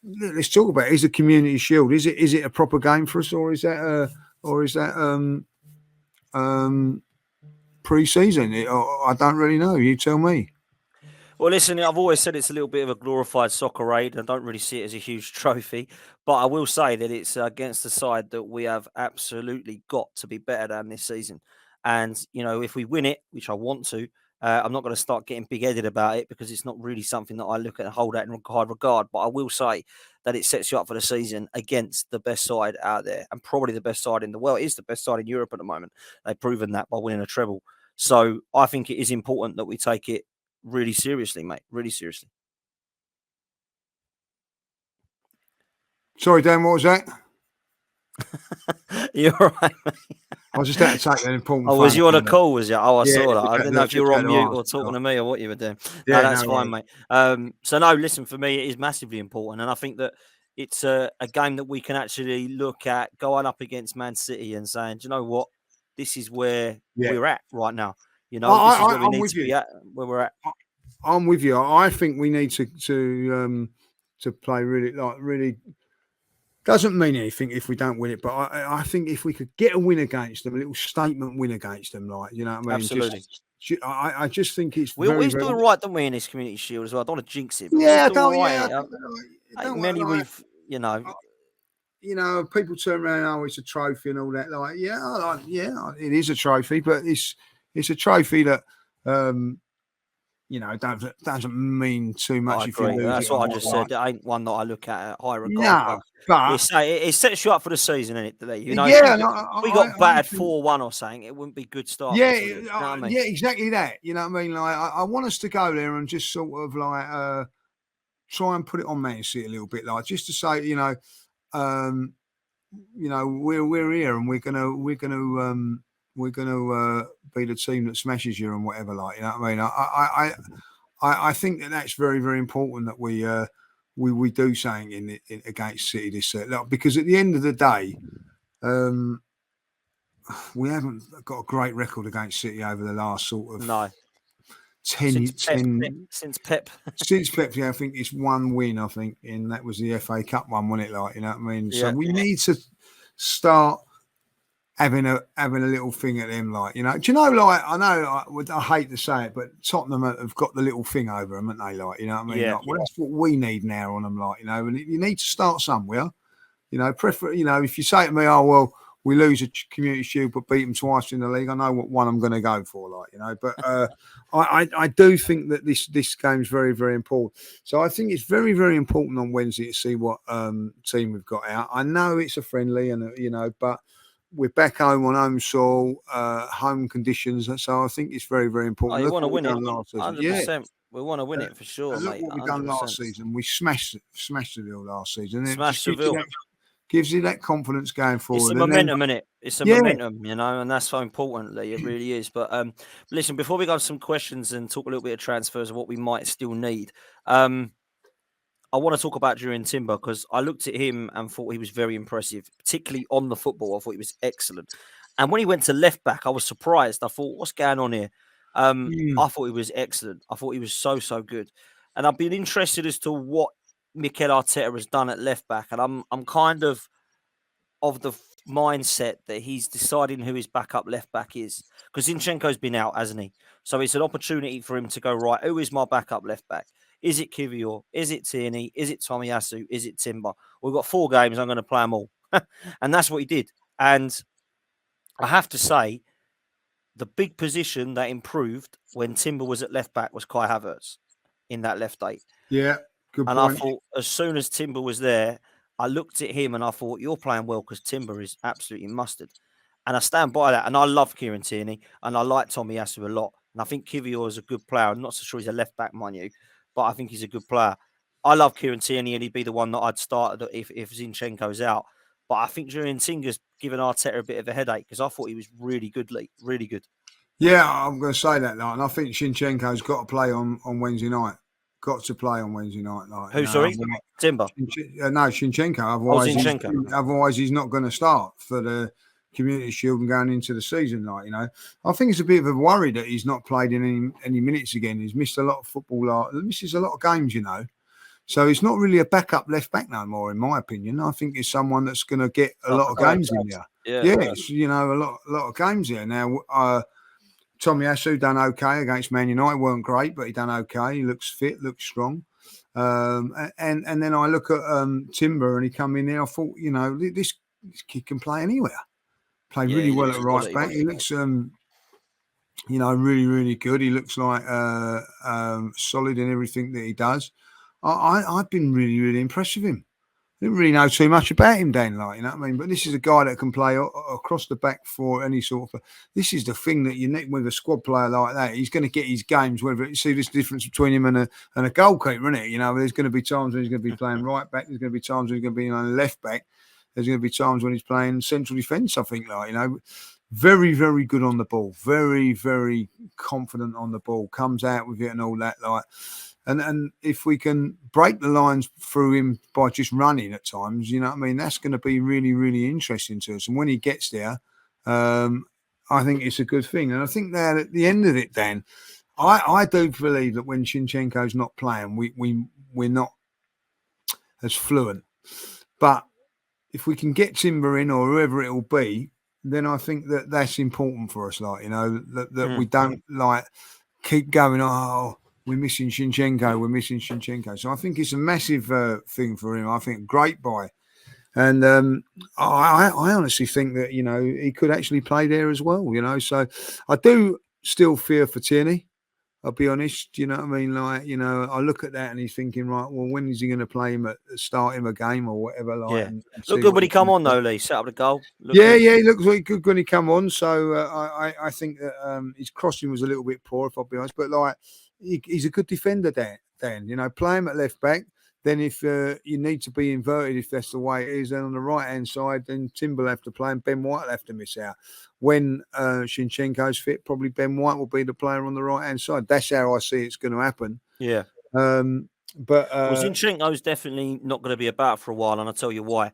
let's talk about it. Is the Community Shield? Is it a proper game for us, or is that pre-season? I don't really know. You tell me. Well, listen, I've always said it's a little bit of a glorified soccer aid. I don't really see it as a huge trophy, but I will say that it's against the side that we have absolutely got to be better than this season. And, if we win it, which I want to, I'm not going to start getting big-headed about it because it's not really something that I look at and hold out in high regard. But I will say that it sets you up for the season against the best side out there, and probably the best side in the world. It is the best side in Europe at the moment. They've proven that by winning a treble. So I think it is important that we take it really seriously, mate. Really seriously. Sorry, Dan, what was that? You're right, mate. I was just out to take an important. Oh, was you on a call? Was you? Oh, I Yeah, saw that. I didn't know if you were on mute or answer. talking to me or what you were doing. Yeah, no, that's no, fine, mate. So no, listen, for me, it is massively important, and I think that it's a game that we can actually look at going up against Man City and saying, do you know what? This is where we're at right now. This is where we need to be at. Where we're at. I'm with you. I think we need to play really. Doesn't mean anything if we don't win it, but I think if we could get a win against them, a little statement win against them, like, you know what I mean? Absolutely. I just think it's we're doing right, don't we, in this Community Shield as well? I don't want to jinx it. But yeah, people turn around, oh, it's a trophy and all that. Like, it is a trophy, but it's a trophy that doesn't mean too much if you lose. That's what I just said. It ain't one that I look at high regard. No, but it sets you up for the season, innit? We got battered 4-1 or something. It wouldn't be good start. Yeah, yeah, exactly that. You know what I mean? Like, I want us to go there and just sort of like try and put it on Man City a little bit, like just to say, we're here and we're gonna be the team that smashes you and whatever, like, you know what I mean? I think that's very, very important that we do something in against City this because at the end of the day, we haven't got a great record against City over the last sort of 10 since Pep. Since Pep, yeah, I think it's one win, I think, and that was the FA Cup one, wasn't it? Like, you know what I mean? So we need to start having a little thing at them, like, you know. Do you know, like, I hate to say it, but Tottenham have got the little thing over them, haven't they? Like, you know what I mean? Yeah. Like, well, that's what we need now on them, like, you know. And you need to start somewhere, you know. If you say to me, oh well, we lose a Community Shield but beat them twice in the league, I know what one I'm going to go for, like, you know. But I do think that this game's very, very important. So I think it's very, very important on Wednesday to see what team we've got out. I know it's a friendly, and but we're back home on home soil, home conditions, so I think it's very, very important. You want to win it, 100%. We want to win it for sure, look mate. What we've done last season. We smashed Seville last season. Smashed Seville. Gives you that confidence going forward. It's a momentum, innit? It's a momentum, and that's so important. It really is. But listen, before we go to some questions and talk a little bit of transfers and what we might still need, I want to talk about Jurrien Timber because I looked at him and thought he was very impressive, particularly on the football. I thought he was excellent. And when he went to left back, I was surprised. I thought, what's going on here? I thought he was excellent. I thought he was so, so good. And I've been interested as to what Mikel Arteta has done at left back, and I'm kind of the mindset that he's deciding who his backup left back is, because Zinchenko's been out, hasn't he? So it's an opportunity for him to go, right, who is my backup left back? Is it Kiwior? Is it Tierney? Is it Tomiyasu? Is it Timber? We've got 4 games. I'm going to play them all, and that's what he did. And I have to say, the big position that improved when Timber was at left back was Kai Havertz in that left 8. Yeah. Good and point. I thought as soon as Timber was there, I looked at him and I thought, you're playing well because Timber is absolutely mustard. And I stand by that. And I love Kieran Tierney and I like Tomiyasu a lot. And I think Kiwior is a good player. I'm not so sure he's a left back, mind you, but I think he's a good player. I love Kieran Tierney and he'd be the one that I'd start if Zinchenko's out. But I think Jurrien Timber's given Arteta a bit of a headache because I thought he was really good, Lee. Really good. Yeah, I'm going to say that, like, and I think Zinchenko's got to play on Wednesday night. Got to play on Wednesday night. Like, who, sorry? Timber? No, Zinchenko. Otherwise, he's not going to start for the Community Shield and going into the season. Like, you know, I think it's a bit of a worry that he's not played in any minutes again. He's missed a lot of football. Misses a lot of games, you know. So he's not really a backup left back no more, in my opinion. I think he's someone that's going to get a lot of games in there. Yeah, it's, a lot of games here now. Tomiyasu done okay against Man United. Weren't great, but he done okay. He looks fit, looks strong. And then I look at Timber, and he come in there. I thought, this kid can play anywhere. Played really well at right back. He looks, really, really good. He looks like solid in everything that he does. I've been really, really impressed with him. I didn't really know too much about him, Dan, you know what I mean? But this is a guy that can play across the back for any sort of... This is the thing that you need with a squad player like that. He's going to get his games, whether you see this difference between him and a goalkeeper, isn't it? There's going to be times when he's going to be playing right back. There's going to be times when he's going to be on left back. There's going to be times when he's playing central defence, I think, Very, very good on the ball. Very, very confident on the ball. Comes out with it and all that, And if we can break the lines through him by just running at times, that's going to be really, really interesting to us. And when he gets there, I think it's a good thing. And I think that at the end of it, Dan, I do believe that when Zinchenko's not playing, we're not as fluent. But if we can get Timber in or whoever it will be, then I think that's important for us. That we don't keep going, we're missing Zinchenko. So I think it's a massive thing for him. I think great buy. And I honestly think that, he could actually play there as well, So I do still fear for Tierney. I'll be honest, you know what I mean? I look at that and he's thinking, right, well, when is he going to play him start him a game or whatever? And look good when he come on, though, Lee. Set up the goal. He looks really good when he come on. So I think that his crossing was a little bit poor, if I'll be honest. But, he's a good defender, Dan. Play him at left back. Then if you need to be inverted, if that's the way it is, then on the right-hand side, then Timber will have to play and Ben White will have to miss out. When Zinchenko's fit, probably Ben White will be the player on the right-hand side. That's how I see it's going to happen. Yeah. But Zinchenko's definitely not going to be about for a while, and I'll tell you why.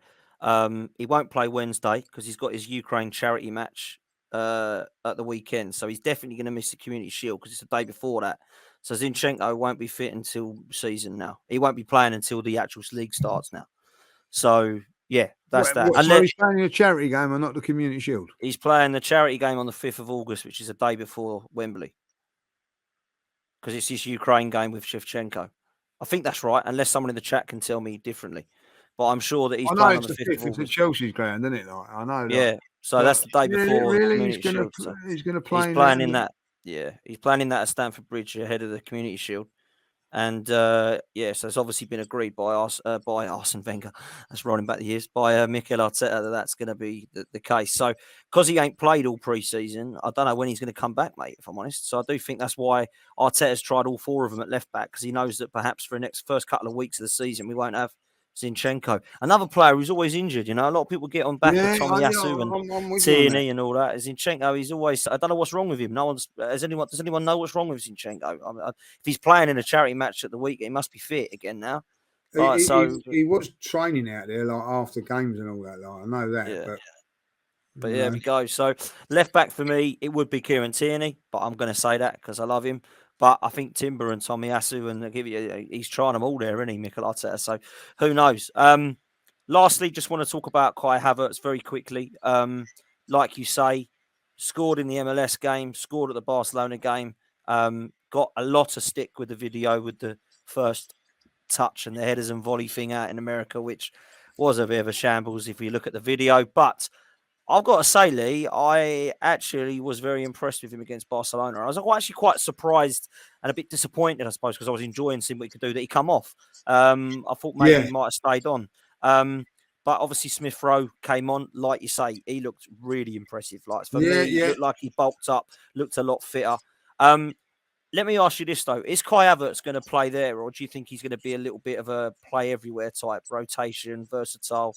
He won't play Wednesday because he's got his Ukraine charity match at the weekend. So he's definitely going to miss the Community Shield because it's the day before that. So Zinchenko won't be fit until season now. He won't be playing until the actual league starts now. So, yeah, that's that. So he's playing a charity game and not the Community Shield? He's playing the charity game on the 5th of August, which is a day before Wembley. Because it's his Ukraine game with Shevchenko. I think that's right, unless someone in the chat can tell me differently. But I'm sure that he's playing on the 5th of August. It's Chelsea's ground, isn't it? I know. Yeah, so that's the day before. Really? He's going to play. He's playing in that. Yeah, he's playing in that at Stamford Bridge ahead of the Community Shield. And so it's obviously been agreed by Arsene Wenger. That's rolling back the years by Mikel Arteta that that's going to be the case. So because he ain't played all pre-season, I don't know when he's going to come back, mate. If I'm honest, so I do think that's why Arteta's tried all 4 of them at left back because he knows that perhaps for the first couple of weeks of the season we won't have Zinchenko, another player who's always injured. A lot of people get on back with Tomiyasu and Tierney and all that. Zinchenko, he's always. I don't know what's wrong with him. Does anyone know what's wrong with Zinchenko? If he's playing in a charity match at the week, he must be fit again now. He was training out there after games and all that. I know that. Yeah. But there we go. So left back for me, it would be Kieran Tierney, but I'm going to say that because I love him. But I think Timber and Tomiyasu, and he's trying them all there, isn't he, Mikel Arteta? So who knows? Lastly, just want to talk about Kai Havertz very quickly. Like you say, scored in the MLS game, scored at the Barcelona game, got a lot of stick with the video with the first touch and the headers and volley thing out in America, which was a bit of a shambles if you look at the video. But I've got to say, Lee, I actually was very impressed with him against Barcelona. I was actually quite surprised and a bit disappointed, I suppose, because I was enjoying seeing what he could do, that he come off. I thought maybe he might have stayed on. But obviously Smith Rowe came on. Like you say, he looked really impressive. For me, he looked like he bulked up, looked a lot fitter. Let me ask you this, though. Is Kai Havertz going to play there, or do you think he's going to be a little bit of a play everywhere type, rotation, versatile?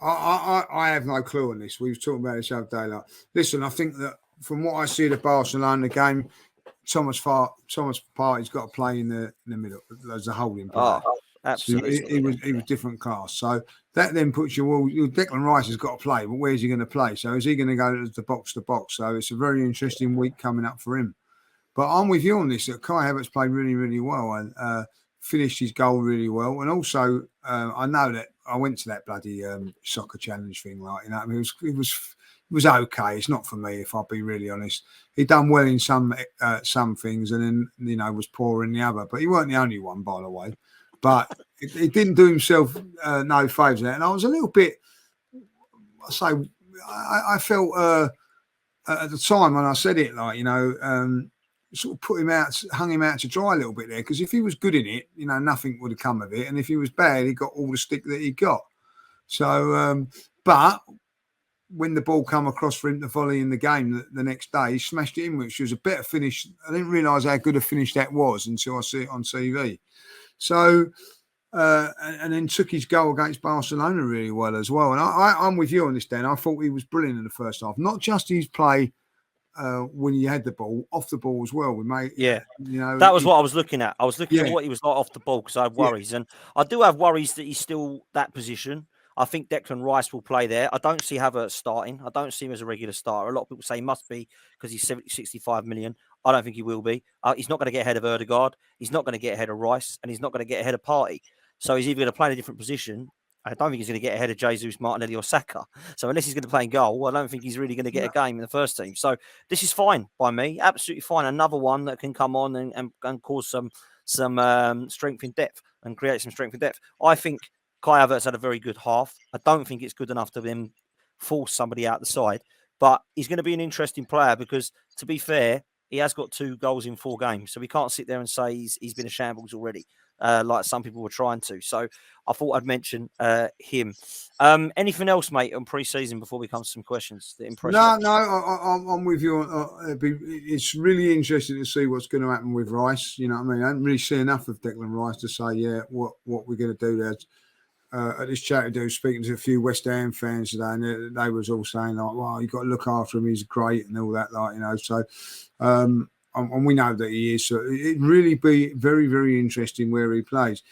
I have no clue on this. We were talking about this the other day. Listen, I think that from what I see of the Barcelona game, Thomas Partey's got to play in the middle as a holding player. Oh, absolutely. So he was different class. So that then puts you, Declan Rice has got to play, but where's he going to play? So is he going to go to box to box? So it's a very interesting week coming up for him. But I'm with you on this. That Kai Havertz played really, really well, and finished his goal really well, and also I know that I went to that bloody soccer challenge thing, like, you know, I mean, it was okay. It's not for me, if I'll be really honest. He done well in some things, and then, you know, was poor in the other. But he weren't the only one, by the way. But he didn't do himself no favours there, and I was a little bit. I felt at the time when I said it, like, you know, sort of hung him out to dry a little bit there, because if he was good in it, you know, nothing would have come of it, and if he was bad, he got all the stick that he got. So, but when the ball come across for him to volley in the game the next day, he smashed it in, which was a better finish. I didn't realise how good a finish that was until I see it on TV. So, and then took his goal against Barcelona really well as well. And I'm with you on this, Dan. I thought he was brilliant in the first half. Not just his play when he had the ball, off the ball as well. Yeah, you know, that was what I was looking at. I was looking at what he was like off the ball, because I had worries, and I do have worries that he's still that position. I think Declan Rice will play there. I don't see Havertz starting. I don't see him as a regular starter. A lot of people say he must be because he's 65 million. I don't think he will be. He's not going to get ahead of Ødegaard. He's not going to get ahead of Rice, and he's not going to get ahead of Partey. So he's either going to play in a different position. I don't think he's going to get ahead of Jesus, Martinelli, or Saka. So unless he's going to play in goal, I don't think he's really going to get a game in the first team. So this is fine by me. Absolutely fine. Another one that can come on and cause some strength in depth and create some strength in depth. I think Kai Havertz had a very good half. I don't think it's good enough to then force somebody out the side. But he's going to be an interesting player because, to be fair, he has got 2 goals in 4 games. So we can't sit there and say he's been a shambles already, like some people were trying to. So I thought I'd mention him. Anything else, mate, on pre-season before we come to some questions that impress you? I'm with you. It's really interesting to see what's going to happen with Rice. You know what I mean? I haven't really seen enough of Declan Rice to say, what we're going to do there. At this chat, speaking to a few West Ham fans today, and they was all saying, like, well, you got to look after him, he's great and all that, like, you know. So and we know that he is. So it'd really be very, very interesting where he plays.